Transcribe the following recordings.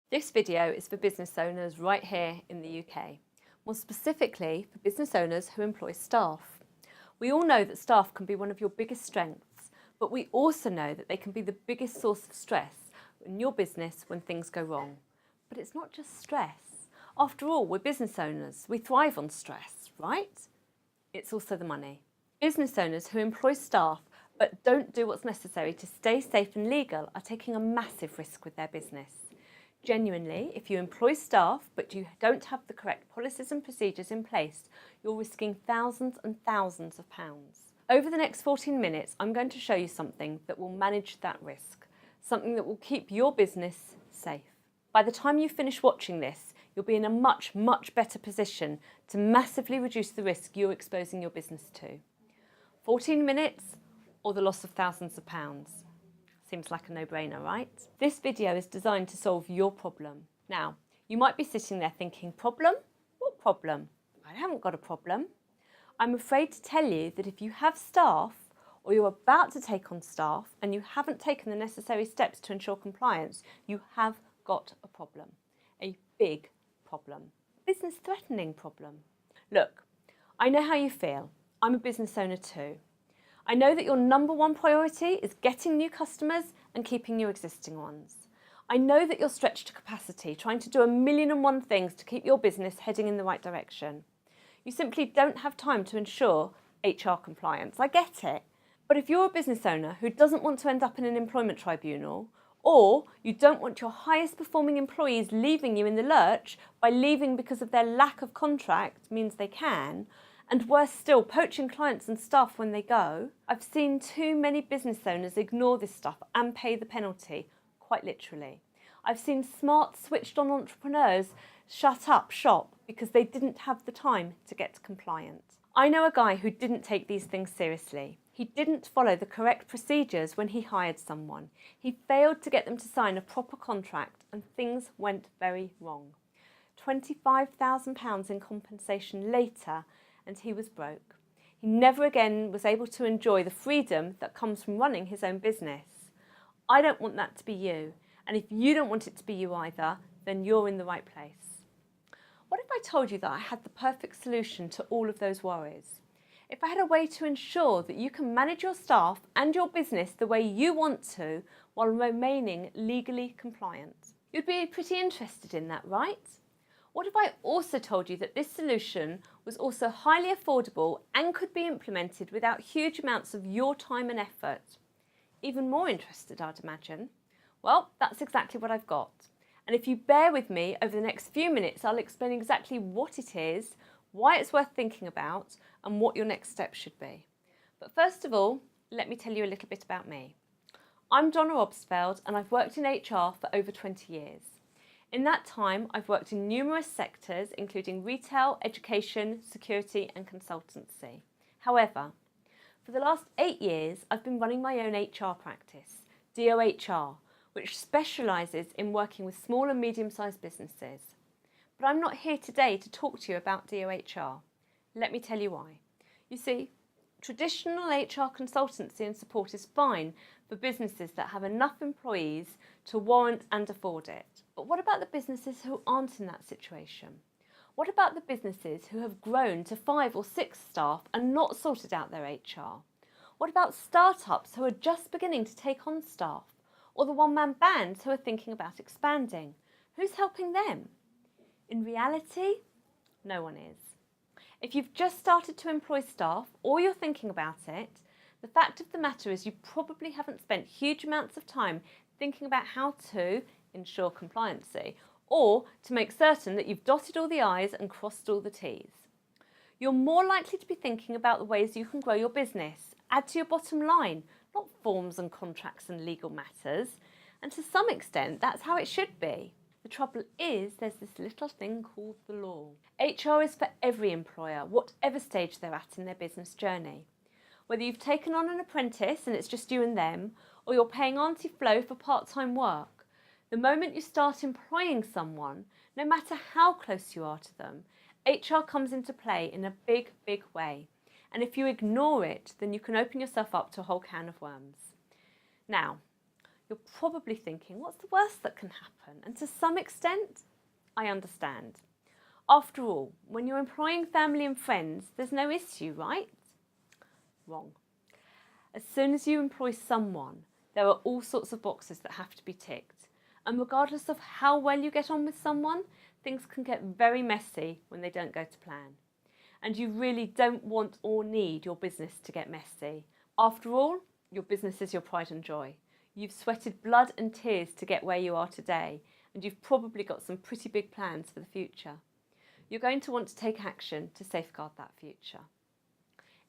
This video is for business owners right here in the UK, more specifically for business owners who employ staff. We all know that staff can be one of your biggest strengths, but we also know that they can be the biggest source of stress in your business when things go wrong. But it's not just stress. After all, we're business owners. We thrive on stress, right? It's also the money. Business owners who employ staff but don't do what's necessary to stay safe and legal are taking a massive risk with their business. Genuinely, if you employ staff but you don't have the correct policies and procedures in place, you're risking thousands and thousands of pounds. Over the next 14 minutes, I'm going to show you something that will manage that risk, something that will keep your business safe. By the time you finish watching this, you'll be in a much, much better position to massively reduce the risk you're exposing your business to. 14 minutes or the loss of thousands of pounds. Seems like a no-brainer, right? This video is designed to solve your problem. Now, you might be sitting there thinking, problem? What problem? I haven't got a problem. I'm afraid to tell you that if you have staff or you're about to take on staff and you haven't taken the necessary steps to ensure compliance, you have got a problem. A big problem. Business-threatening problem. Look, I know how you feel. I'm a business owner too. I know that your number one priority is getting new customers and keeping your existing ones. I know that you're stretched to capacity, trying to do a million and one things to keep your business heading in the right direction. You simply don't have time to ensure HR compliance. I get it. But if you're a business owner who doesn't want to end up in an employment tribunal, or you don't want your highest performing employees leaving you in the lurch by leaving because of their lack of contract means they can, and worse still, poaching clients and staff when they go, I've seen too many business owners ignore this stuff and pay the penalty, quite literally. I've seen smart, switched-on entrepreneurs shut up shop because they didn't have the time to get compliant. I know a guy who didn't take these things seriously. He didn't follow the correct procedures when he hired someone. He failed to get them to sign a proper contract and things went very wrong. £25,000 in compensation later, and he was broke. He never again was able to enjoy the freedom that comes from running his own business. I don't want that to be you, and if you don't want it to be you either, then you're in the right place. What if I told you that I had the perfect solution to all of those worries? If I had a way to ensure that you can manage your staff and your business the way you want to while remaining legally compliant? You'd be pretty interested in that, right? What if I also told you that this solution was also highly affordable and could be implemented without huge amounts of your time and effort? Even more interested, I'd imagine. Well, that's exactly what I've got. And if you bear with me over the next few minutes, I'll explain exactly what it is, why it's worth thinking about, and what your next step should be. But first of all, let me tell you a little bit about me. I'm Donna Obstfeld and I've worked in HR for over 20 years. In that time, I've worked in numerous sectors, including retail, education, security and consultancy. However, for the last 8 years, I've been running my own HR practice, DOHR, which specialises in working with small and medium-sized businesses. But I'm not here today to talk to you about DOHR. Let me tell you why. You see, traditional HR consultancy and support is fine for businesses that have enough employees to warrant and afford it. But what about the businesses who aren't in that situation? What about the businesses who have grown to 5 or 6 staff and not sorted out their HR? What about startups who are just beginning to take on staff? Or the one-man bands who are thinking about expanding? Who's helping them? In reality, no one is. If you've just started to employ staff or you're thinking about it, the fact of the matter is you probably haven't spent huge amounts of time thinking about how to ensure compliancy or to make certain that you've dotted all the I's and crossed all the T's. You're more likely to be thinking about the ways you can grow your business, add to your bottom line, not forms and contracts and legal matters. And to some extent, that's how it should be. The trouble is there's this little thing called the law. HR is for every employer, whatever stage they're at in their business journey. Whether you've taken on an apprentice and it's just you and them, or you're paying Auntie Flo for part-time work, the moment you start employing someone, no matter how close you are to them, HR comes into play in a big, big way. And if you ignore it, then you can open yourself up to a whole can of worms. Now, You're probably thinking, what's the worst that can happen? And to some extent, I understand. After all, when you're employing family and friends, there's no issue, right? Wrong. As soon as you employ someone, there are all sorts of boxes that have to be ticked. And regardless of how well you get on with someone, things can get very messy when they don't go to plan. And you really don't want or need your business to get messy. After all, your business is your pride and joy. You've sweated blood and tears to get where you are today, and you've probably got some pretty big plans for the future. You're going to want to take action to safeguard that future.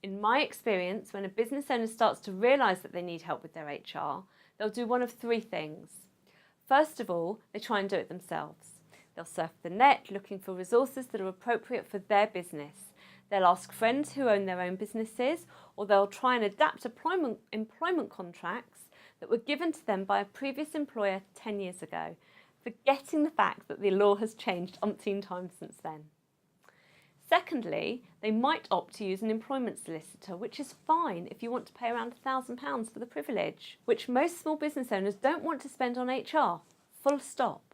In my experience, when a business owner starts to realise that they need help with their HR, they'll do one of three things. First of all, they try and do it themselves. They'll surf the net looking for resources that are appropriate for their business. They'll ask friends who own their own businesses, or they'll try and adapt employment contracts that were given to them by a previous employer 10 years ago, forgetting the fact that the law has changed umpteen times since then. Secondly, they might opt to use an employment solicitor, which is fine if you want to pay around £1,000 for the privilege, which most small business owners don't want to spend on HR, full stop.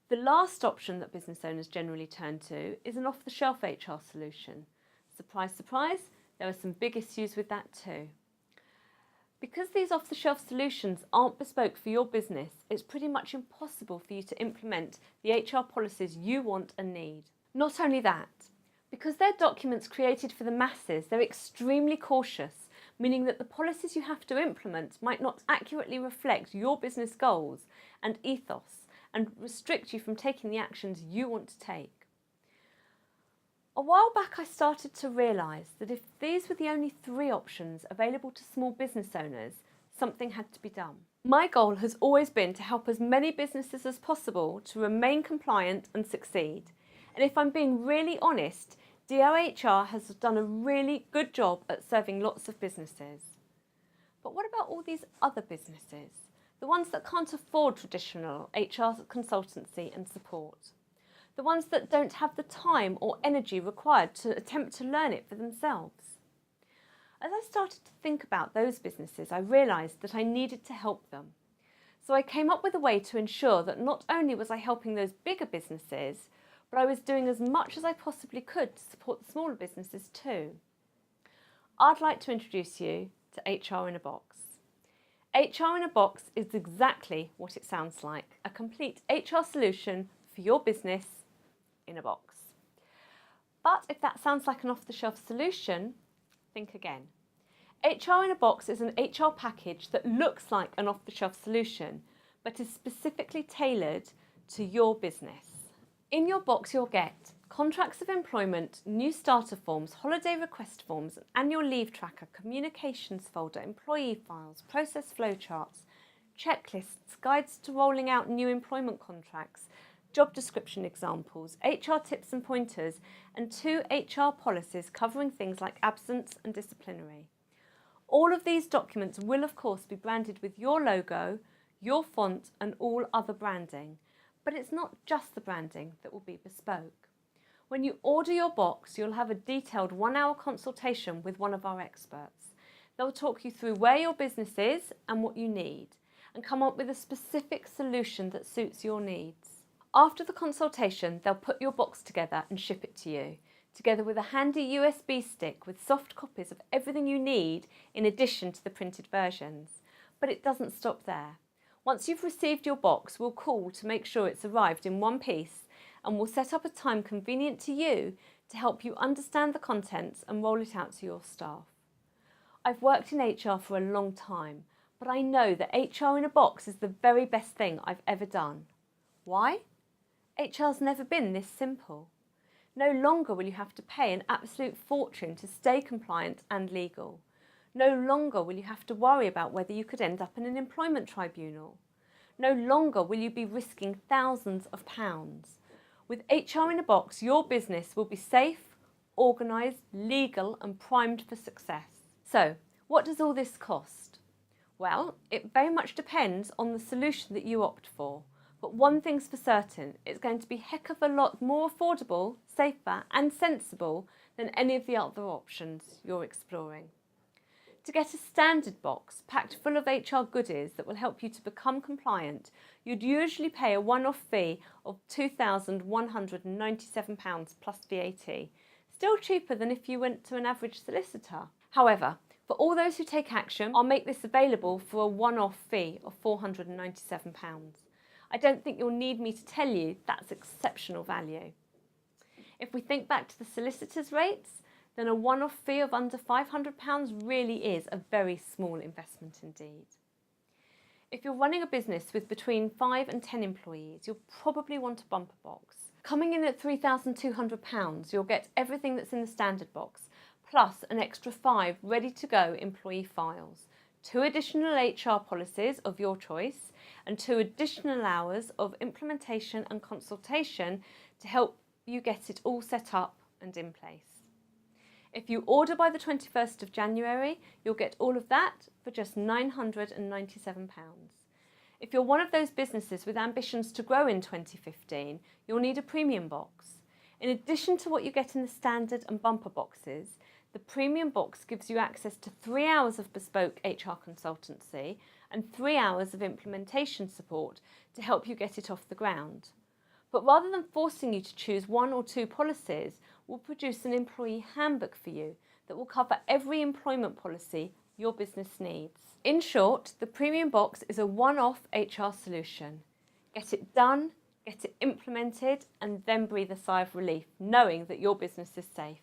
The last option that business owners generally turn to is an off-the-shelf HR solution. Surprise, surprise, there are some big issues with that too. Because these off-the-shelf solutions aren't bespoke for your business, it's pretty much impossible for you to implement the HR policies you want and need. Not only that, because they're documents created for the masses, they're extremely cautious, meaning that the policies you have to implement might not accurately reflect your business goals and ethos and restrict you from taking the actions you want to take. A while back, I started to realise that if these were the only three options available to small business owners, something had to be done. My goal has always been to help as many businesses as possible to remain compliant and succeed. And if I'm being really honest, DOHR has done a really good job at serving lots of businesses. But what about all these other businesses? The ones that can't afford traditional HR consultancy and support? The ones that don't have the time or energy required to attempt to learn it for themselves? As I started to think about those businesses, I realised that I needed to help them. So I came up with a way to ensure that not only was I helping those bigger businesses, but I was doing as much as I possibly could to support the smaller businesses too. I'd like to introduce you to HR in a Box. HR in a Box is exactly what it sounds like, a complete HR solution for your business in a box. But if that sounds like an off-the-shelf solution, think again. HR in a Box is an HR package that looks like an off-the-shelf solution, but is specifically tailored to your business. In your box, you'll get contracts of employment, new starter forms, holiday request forms, an annual leave tracker, communications folder, employee files, process flowcharts, checklists, guides to rolling out new employment contracts, job description examples, HR tips and pointers, and 2 HR policies covering things like absence and disciplinary. All of these documents will, of course, be branded with your logo, your font, and all other branding. But it's not just the branding that will be bespoke. When you order your box, you'll have a detailed 1-hour consultation with one of our experts. They'll talk you through where your business is and what you need, and come up with a specific solution that suits your needs. After the consultation, they'll put your box together and ship it to you, together with a handy USB stick with soft copies of everything you need in addition to the printed versions. But it doesn't stop there. Once you've received your box, we'll call to make sure it's arrived in one piece, and we'll set up a time convenient to you to help you understand the contents and roll it out to your staff. I've worked in HR for a long time, but I know that HR in a Box is the very best thing I've ever done. Why? HR's never been this simple. No longer will you have to pay an absolute fortune to stay compliant and legal. No longer will you have to worry about whether you could end up in an employment tribunal. No longer will you be risking thousands of pounds. With HR in a Box, your business will be safe, organised, legal and primed for success. So, what does all this cost? Well, it very much depends on the solution that you opt for. But one thing's for certain, it's going to be a heck of a lot more affordable, safer and sensible than any of the other options you're exploring. To get a standard box packed full of HR goodies that will help you to become compliant, you'd usually pay a one-off fee of £2,197 plus VAT, still cheaper than if you went to an average solicitor. However, for all those who take action, I'll make this available for a one-off fee of £497. I don't think you'll need me to tell you that's exceptional value. If we think back to the solicitor's rates, then a one-off fee of under £500 really is a very small investment indeed. If you're running a business with between 5 and 10 employees, you'll probably want a bumper box. Coming in at £3,200, you'll get everything that's in the standard box, plus an extra 5 ready-to-go employee files, 2 additional HR policies of your choice, and 2 additional hours of implementation and consultation to help you get it all set up and in place. If you order by the 21st of January, you'll get all of that for just £997. If you're one of those businesses with ambitions to grow in 2015, you'll need a premium box. In addition to what you get in the standard and bumper boxes, the premium box gives you access to 3 hours of bespoke HR consultancy and 3 hours of implementation support to help you get it off the ground. But rather than forcing you to choose 1 or 2 policies, we'll produce an employee handbook for you that will cover every employment policy your business needs. In short, the premium box is a one-off HR solution. Get it done, get it implemented, and then breathe a sigh of relief, knowing that your business is safe.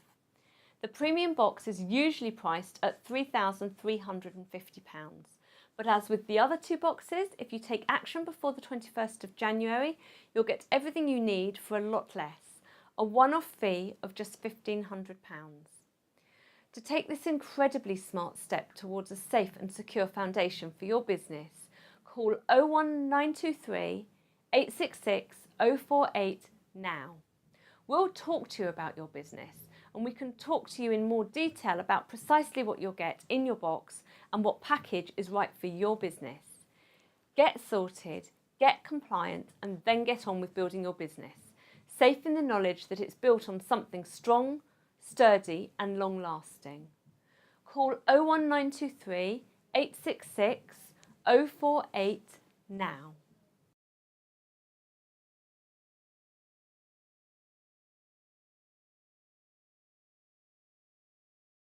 The premium box is usually priced at £3,350. But as with the other 2 boxes, if you take action before the 21st of January, you'll get everything you need for a lot less, a one-off fee of just £1,500. To take this incredibly smart step towards a safe and secure foundation for your business, call 01923 866 048 now. We'll talk to you about your business, and we can talk to you in more detail about precisely what you'll get in your box and what package is right for your business. Get sorted, get compliant, and then get on with building your business, safe in the knowledge that it's built on something strong, sturdy and long-lasting. Call 01923 866 048 now.